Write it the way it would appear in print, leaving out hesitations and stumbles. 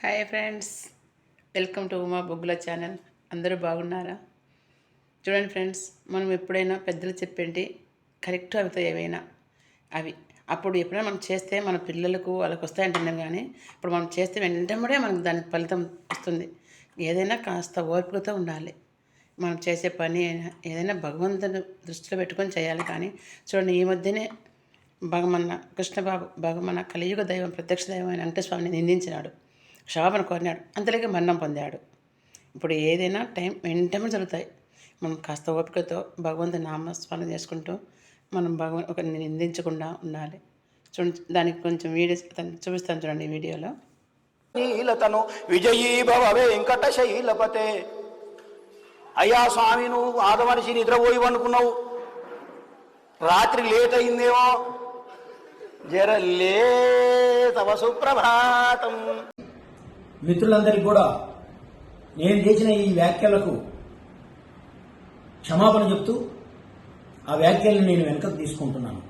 Hi friends, welcome to Uma బొగ్గుల channel. అందరూ బాగున్నారా? చూడండి ఫ్రెండ్స్, మనం ఎప్పుడైనా పెద్దలు చెప్పేంటి కరెక్ట్ అవుతాయి ఏవైనా అవి అప్పుడు ఎప్పుడైనా మనం చేస్తే మన పిల్లలకు వాళ్ళకి వస్తాయంటున్నాం, కానీ ఇప్పుడు మనం చేస్తే వెంటనే మనకు దానికి ఫలితం వస్తుంది. ఏదైనా కాస్త ఓర్పులతో ఉండాలి. మనం చేసే పని ఏదైనా భగవంతుని దృష్టిలో పెట్టుకొని చేయాలి. కానీ చూడండి, ఈ మధ్యనే భగమన్న కృష్ణబాబు భగమన్న కలియుగ దైవం ప్రత్యక్ష దైవం అయిన వెంకటస్వామిని నిందించినాడు, క్షమాపణ కోరినాడు, అంతలోకి మరణం పొందాడు. ఇప్పుడు ఏదైనా టైం వెంటనే జరుగుతాయి. మనం కాస్త ఓపికతో భగవంతుని నామస్మరణ చేసుకుంటూ మనం ఒకరిని నిందించకుండా ఉండాలి. చూడండి, దానికి కొంచెం వీడియోస్ చూపిస్తాను చూడండి. ఈ వీడియోలో నీలతను విజయీ భవ వెంకటశైలపతే. అయ్యా స్వామి, నువ్వు ఆదమనిషి నిద్రపోయి అనుకున్నావు, రాత్రి లేట్ అయిందేమో, జరలే తవ సుప్రభాతం. మిత్రులందరికీ కూడా నేను చేసిన ఈ వ్యాఖ్యలకు క్షమాపణ చెప్తూ ఆ వ్యాఖ్యలను నేను వెనకకు తీసుకుంటున్నాను.